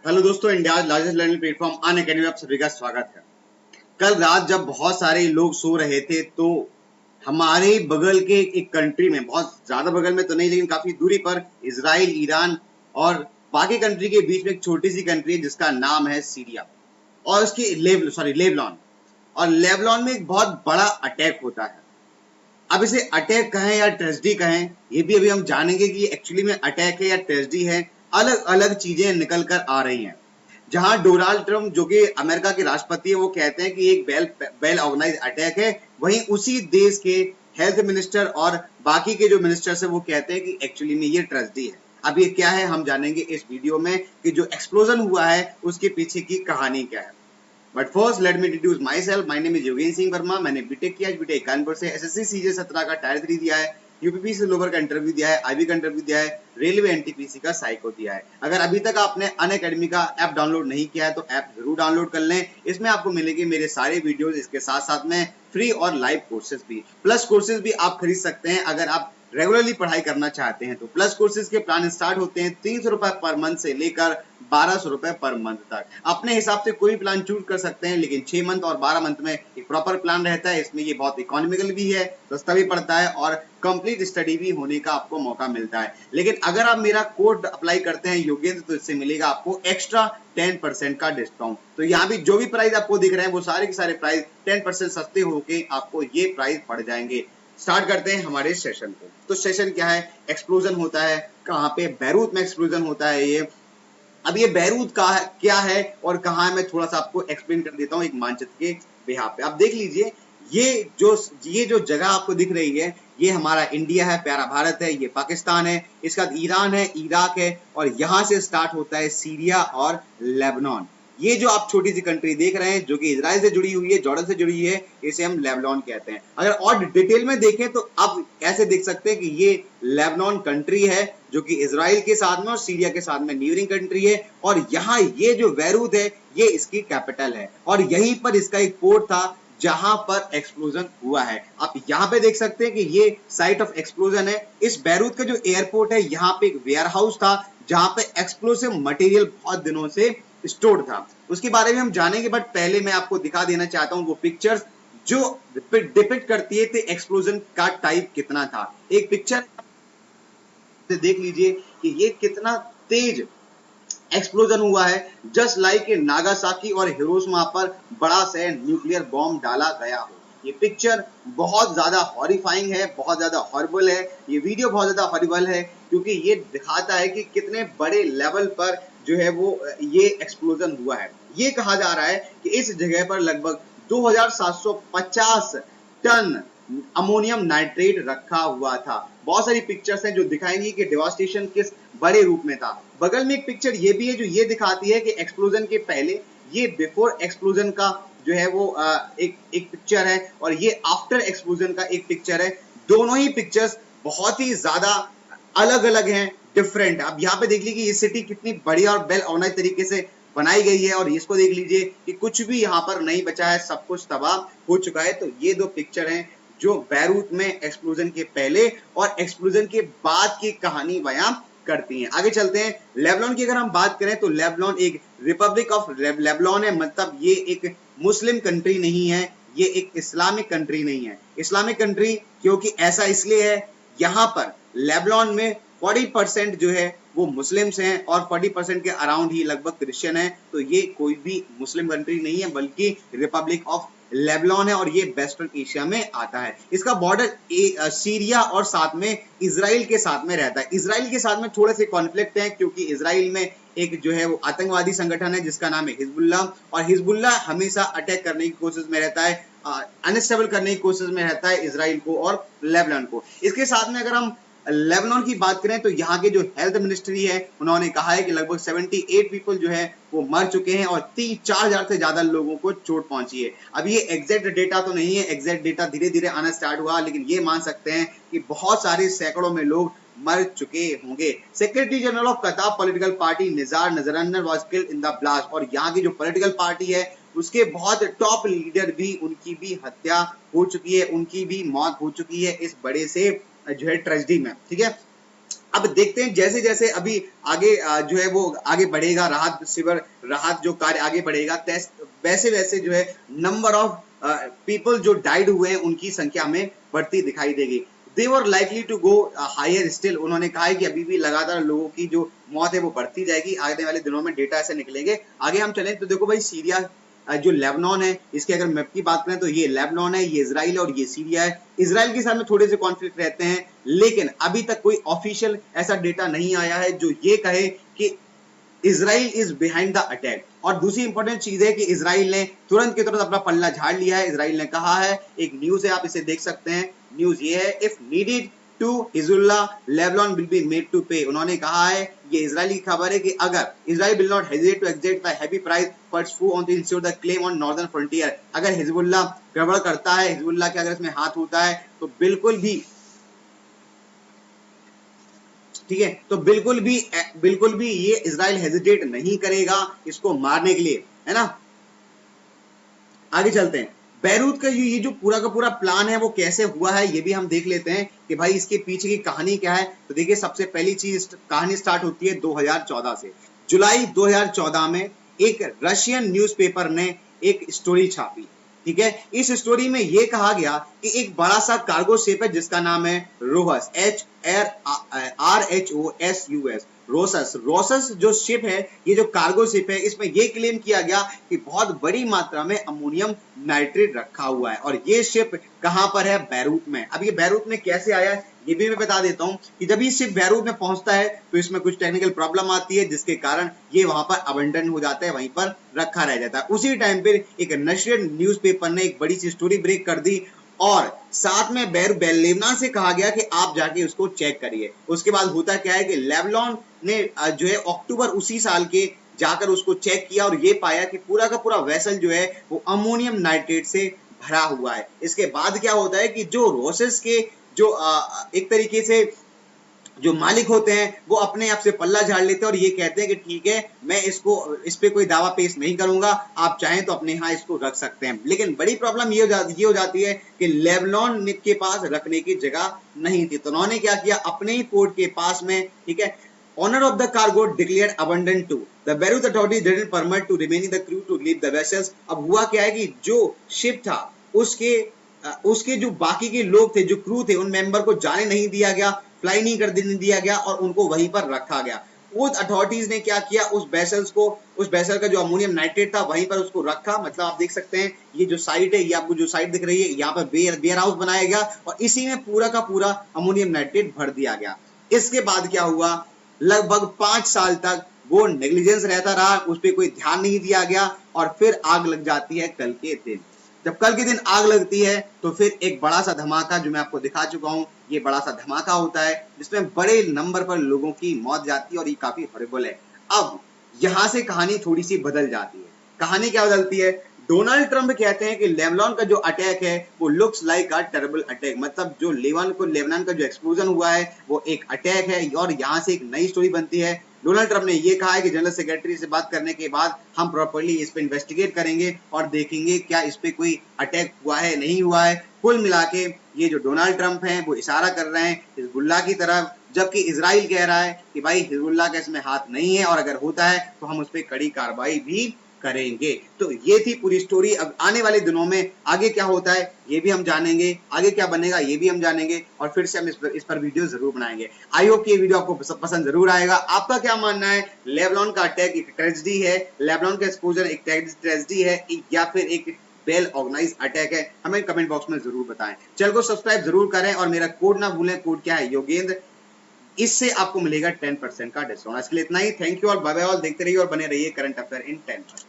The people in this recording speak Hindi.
हेलो दोस्तों, India largest learning platform Unacademy में आप सभी का स्वागत है। कल रात जब बहुत सारे लोग सो रहे थे तो हमारे बगल के एक कंट्री में, बहुत ज्यादा बगल में तो नहीं लेकिन काफी दूरी पर, इजराइल, ईरान और बाकी कंट्री के बीच में एक छोटी सी कंट्री है जिसका नाम है सीरिया और उसकी लेबनान। और लेबनान में एक बहुत बड़ा अटैक होता है। अब इसे अटैक कहें या ट्रेजिडी कहें, ये भी अभी हम जानेंगे कि एक्चुअली में अटैक है या ट्रेजिडी है। अलग अलग चीजें निकल कर आ रही हैं। जहां डोनाल्ड ट्रंप, जो कि अमेरिका के राष्ट्रपति है, वो कहते हैं कि एक वेल ऑर्गेनाइज अटैक है, वहीं उसी देश के हेल्थ मिनिस्टर और बाकी के जो मिनिस्टर्स है वो कहते हैं कि एक्चुअली में ये ट्रेजिडी है। अब ये क्या है हम जानेंगे इस वीडियो में कि जो एक्सप्लोजन हुआ है उसके पीछे की कहानी क्या है। But first let me introduce my self. My name is Yogendra Singh Verma. मैंने बीटेक किया, बीटेक कानपुर से, एसएससी सीजे 17 का टायर 3 दिया है, यूपीपी से लोअर का इंटरव्यू दिया है, आईबी का इंटरव्यू दिया है, रेलवे एनटीपीसी का साइको दिया है। अगर अभी तक आपने अनअकैडमी का ऐप डाउनलोड नहीं किया है तो ऐप जरूर डाउनलोड कर लें। इसमें आपको मिलेंगे मेरे सारे वीडियोस, इसके साथ साथ में फ्री और लाइव कोर्सेज भी, प्लस कोर्सेज भी आप खरीद सकते हैं अगर आप रेगुलरली पढ़ाई करना चाहते हैं तो। प्लस कोर्सेज के प्लान स्टार्ट होते हैं 300 रुपए पर मंथ से लेकर 1200 रुपए पर मंथ तक। अपने हिसाब से कोई प्लान चूज कर सकते हैं, लेकिन 6 मंथ और 12 मंथ में एक प्रॉपर प्लान रहता है। इसमें ये बहुत इकोनॉमिकल भी है, सस्ता भी पड़ता है और कंप्लीट स्टडी भी होने का आपको मौका मिलता है। लेकिन अगर आप मेरा कोड अप्लाई करते हैं योगेंद्र, तो इससे मिलेगा आपको एक्स्ट्रा 10% का डिस्काउंट। तो यहाँ भी जो भी प्राइस आपको दिख रहे हैं वो सारे के सारे प्राइस 10% सस्ते होके आपको ये प्राइस पड़ जाएंगे। स्टार्ट करते हैं हमारे सेशन को। तो सेशन क्या है? एक्सप्लोजन होता है। कहाँ पे? बैरूत में एक्सप्लोजन होता है ये। अब ये बैरूत का क्या है और कहाँ है, मैं थोड़ा सा आपको एक्सप्लेन कर देता हूँ एक मानचित्र के बिहार पे। आप देख लीजिए, ये जो जगह आपको दिख रही है ये हमारा इंडिया है, प्यारा भारत है। ये पाकिस्तान है, इसका ईरान है, इराक है, और यहाँ से स्टार्ट होता है सीरिया और लेबनान। ये जो आप छोटी सी कंट्री देख रहे हैं जो कि इजराइल से जुड़ी हुई है, जॉर्डन से जुड़ी हुई है, इसे हम लेबनान कहते हैं। अगर और डिटेल में देखें तो आप ऐसे देख सकते हैं कि ये लेबनान कंट्री है जो कि इजराइल के साथ में और सीरिया के साथ में न्यूरिंग कंट्री है। और यहाँ ये जो बैरूत है ये इसकी कैपिटल है और यहीं पर इसका एक पोर्ट था जहां पर एक्सप्लोजन हुआ है। आप यहाँ पे देख सकते हैं कि ये साइट ऑफ एक्सप्लोजन है। इस बैरूत का जो एयरपोर्ट है, यहाँ पे एक वेयर हाउस था जहां पे एक्सप्लोसिव मटेरियल बहुत दिनों से स्टोर था। उसके बारे में हम जानेंगे, बट पहले मैं आपको दिखा देना चाहता हूं वो पिक्चर्स जो डिपिक्ट करती है कि एक्सप्लोजन का टाइप कितना था। एक पिक्चर देख लीजिए कि ये कितना तेज एक्सप्लोजन हुआ है। जस्ट लाइक नागासाकी और हिरोशिमा पर बड़ा सा न्यूक्लियर बॉम्ब डाला गया हो। ये पिक्चर बहुत ज्यादा हॉरिफाइंग है, बहुत ज्यादा हॉरिबल है। ये वीडियो बहुत ज्यादा हॉरिबल है क्योंकि ये दिखाता है कि कितने बड़े लेवल पर जो है वो ये एक्सप्लोजन हुआ है। ये कहा जा रहा है कि इस जगह पर लगभग 2750 टन अमोनियम नाइट्रेट रखा हुआ था। बहुत सारी पिक्चर्स हैं जो दिखाएंगी कि डेवास्टेशन किस बड़े रूप में था। बगल में एक पिक्चर ये भी है जो ये दिखाती है कि एक्सप्लोजन के पहले, ये बिफोर एक्सप्लोजन का जो है वो एक पिक्चर है और ये आफ्टर एक्सप्लोजन का एक पिक्चर है। दोनों ही पिक्चर्स बहुत ही ज्यादा अलग अलग हैं, डिफरेंट। अब यहाँ पे देख लीजिए ये सिटी कितनी बढ़िया और वेल ऑर्गेनाइज तरीके से बनाई गई है, और इसको देख लीजिए कि कुछ भी यहाँ पर नहीं बचा है, सब कुछ तबाह हो चुका है। तो ये दो पिक्चर हैं जो बैरूत में एक्सप्लोजन के पहले और एक्सप्लोजन के बाद की कहानी बयां करती हैं। आगे चलते हैं। लेबनान की अगर हम बात करें तो लेबनान एक रिपब्लिक ऑफ लेबनान है, मतलब ये एक मुस्लिम कंट्री नहीं है, ये एक इस्लामिक कंट्री नहीं है। इस्लामिक कंट्री क्योंकि ऐसा इसलिए है, यहाँ पर लेबनान में 40% जो है वो मुस्लिम्स हैं और 40% के अराउंड ही लगभग क्रिश्चियन है। तो ये कोई भी मुस्लिम कंट्री नहीं है बल्कि रिपब्लिक ऑफ लेबनान है और ये वेस्टर्न एशिया में आता है। इसका बॉर्डर सीरिया और साथ में इजराइल के साथ में रहता है। इजराइल के साथ में थोड़े से कॉन्फ्लिक्ट हैं क्योंकि इजराइल में एक जो है वो आतंकवादी संगठन है जिसका नाम है हिजबुल्लाह, और हिजबुल्लाह हमेशा अटैक करने की कोशिश में रहता है, अनस्टेबल करने की कोशिश में रहता है इजराइल को और लेबनान को। इसके साथ में अगर हम लेबनान की बात करें तो यहाँ के जो हेल्थ मिनिस्ट्री है उन्होंने कहा है कि लगभग 78 पीपल जो है वो मर चुके हैं और 4,000 से ज्यादा लोगों को चोट पहुंची है। अब ये एग्जैक्ट डेटा तो नहीं है, एग्जैक्ट डेटा धीरे धीरे आना स्टार्ट हुआ, लेकिन ये मान सकते हैं कि बहुत सारे सैकड़ों में लोग मर चुके होंगे। Secretary general of Qatar political party Nizar Najran was killed in the blast, और यहाँ की जो पॉलिटिकल पार्टी है उसके बहुत टॉप लीडर भी, उनकी भी हत्या हो चुकी है, उनकी भी मौत हो चुकी है इस बड़े से जो है ट्रेजेडी में। ठीक है, अब देखते हैं जैसे जैसे अभी आगे जो है वो आगे बढ़ेगा, राहत शिविर, राहत जो कार्य आगे बढ़ेगा, वैसे वैसे जो है नंबर ऑफ पीपल जो डाइड हुए हैं उनकी संख्या में बढ़ती दिखाई देगी। They were likely to go higher still, उन्होंने कहा है कि अभी भी लगातार लोगों की जो मौत है वो बढ़ती जाएगी, आने वाले दिनों में डेटा ऐसे निकलेंगे। आगे हम चलें तो देखो भाई, सीरिया जो लेबनान है, इसके अगर मैप की बात करें तो ये लेबनान है, ये इजराइल है और ये सीरिया है। इजराइल के साथ में थोड़े से कॉन्फ्लिक्ट रहते हैं, लेकिन अभी तक कोई ऑफिशियल ऐसा डेटा नहीं आया है जो ये कहे कि Israel is behind the attack. और दूसरी इंपॉर्टेंट चीज है कि इजराइल ने तुरंत के तुरंत अपना पल्ला झाड़ लिया है। इजराइल ने कहा है, एक न्यूज है, आप इसे देख सकते हैं, न्यूज ये है, if needed to Hezbollah Lebanon will be made to pay. उन्होंने कहा है, ये इजरायली की खबर है कि अगर Israel will not hesitate to accept the heavy price for its फू on to ensure the claim on northern frontier. अगर हिजबुल्लाह गड़बड़ करता है, हिजबुल्लाह के अगर इसमें हाथ होता है तो बिल्कुल भी ये इजराइल हेजिटेट नहीं करेगा इसको मारने के लिए, है ना। आगे चलते हैं, बैरूत का ये जो पूरा का पूरा प्लान है वो कैसे हुआ है ये भी हम देख लेते हैं कि भाई इसके पीछे की कहानी क्या है। तो देखिए, सबसे पहली चीज, कहानी स्टार्ट होती है 2014 से। जुलाई 2014 में एक रशियन न्यूज़पेपर ने एक स्टोरी छापी, ठीक है। इस स्टोरी में ये कहा गया कि एक बड़ा सा कार्गो शिप है जिसका नाम है रोहस, RHOSUS, रोसस जो शिप है, ये जो कार्गो शिप है, इसमें ये क्लेम किया गया कि बहुत बड़ी मात्रा में अमोनियम नाइट्रेट रखा हुआ है। और ये शिप कहां पर है? बैरूत में। अब ये बैरूत में कैसे आया ये भी मैं बता देता हूं कि जब ये शिप बैरूत में पहुंचता है तो इसमें कुछ टेक्निकल प्रॉब्लम आती है, जिसके कारण ये वहां पर अबंडन हो जाता है, वहीं पर रखा रह जाता है। उसी टाइम पर एक नशियन न्यूज़पेपर ने एक बड़ी सी स्टोरी ब्रेक कर दी और साथ में लेबनान से कहा गया कि आप जाके उसको चेक करिए। उसके बाद होता क्या है कि लेबनान ने जो है अक्टूबर उसी साल के जाकर उसको चेक किया और ये पाया कि पूरा का पूरा वेसल जो है वो अमोनियम नाइट्रेट से भरा हुआ है। इसके बाद क्या होता है कि जो रोसेस के जो एक तरीके से जो मालिक होते हैं वो अपने आप से पल्ला झाड़ लेते हैं और ये कहते हैं कि ठीक है, मैं इस पे कोई दावा पेश नहीं करूंगा, आप चाहें तो अपने यहाँ इसको रख सकते हैं। लेकिन बड़ी प्रॉब्लम ये हो जाती है कि लेबनान के पास रखने की जगह नहीं थी, तो उन्होंने क्या किया, अपने ही पोर्ट के पास में, ठीक है, Owner of the cargo declared abandoned too. The Beirut authorities didn't permit to remaining the crew to leave the vessels. अब हुआ क्या है कि जो शिप था उसके जो बाकी के लोग थे, जो क्रू थे, उन मेंबर को जाने नहीं दिया गया, फ्लाई नहीं कर दिया गया और उनको वहीं पर रखा गया। उस अथॉरिटीज ने क्या किया, उस वेसल का जो अमोनियम नाइट्रेट था वहीं पर उसको रखा। मतलब आप देख सकते हैं, ये जो साइट है, ये आपको जो साइट दिख रही है, यहाँ पर वेयर हाउस बनाया गया और इसी में पूरा का पूरा अमोनियम नाइट्रेट भर दिया गया। इसके बाद क्या हुआ, लगभग 5 साल तक वो नेग्लिजेंस रहता रहा, उस पर कोई ध्यान नहीं दिया गया और फिर आग लग जाती है कल के दिन। जब कल के दिन आग लगती है तो फिर एक बड़ा सा धमाका, जो मैं आपको दिखा चुका हूं, ये बड़ा सा धमाका होता है जिसमें बड़े नंबर पर लोगों की मौत जाती है और ये काफी हॉरिबल है। अब यहां से कहानी थोड़ी सी बदल जाती है। कहानी क्या बदलती है, डोनाल्ड ट्रंप कहते हैं कि लेबनान का जो अटैक है वो looks like a terrible attack, मतलब जो लेबनान का जो एक्सप्लोजन हुआ है वो एक अटैक है। और यहाँ से एक नई स्टोरी बनती है। डोनाल्ड ट्रंप ने ये कहा है कि जनरल सेक्रेटरी से बात करने के बाद हम प्रॉपर्ली इस पे इन्वेस्टिगेट करेंगे और देखेंगे क्या इस पे कोई अटैक हुआ है, नहीं हुआ है। कुल मिला के ये जो डोनाल्ड ट्रंप हैं वो इशारा कर रहे हैं हिजबुल्लाह की तरफ, जबकि इजराइल कह रहा है कि भाई हिजबुल्लाह का इसमें हाथ नहीं है और अगर होता है तो हम उस पर कड़ी कार्रवाई भी करेंगे। तो ये थी पूरी स्टोरी। अब आने वाले दिनों में आगे क्या होता है ये भी हम जानेंगे, आगे क्या बनेगा ये भी हम जानेंगे और फिर से हम इस पर वीडियो जरूर बनाएंगे। आई होप कि ये वीडियो आपको पसंद जरूर आएगा। आपका क्या मानना है, लेबनान का अटैक एक ट्रेजेडी है, लेबनान का एक्सपोजर एक ट्रेजेडी है या फिर एक वेल ऑर्गेनाइज्ड अटैक है? हमें कमेंट बॉक्स में जरूर बताएं। चैनल को सब्सक्राइब जरूर करें और मेरा कोड ना भूलें, कोड क्या है, योगेंद्र। इससे आपको मिलेगा 10% का डिस्काउंट। इसके लिए इतना ही, थैंक यू और बाय बाय ऑल। देखते रहिए और बने रहिए करंट अफेयर इन 10।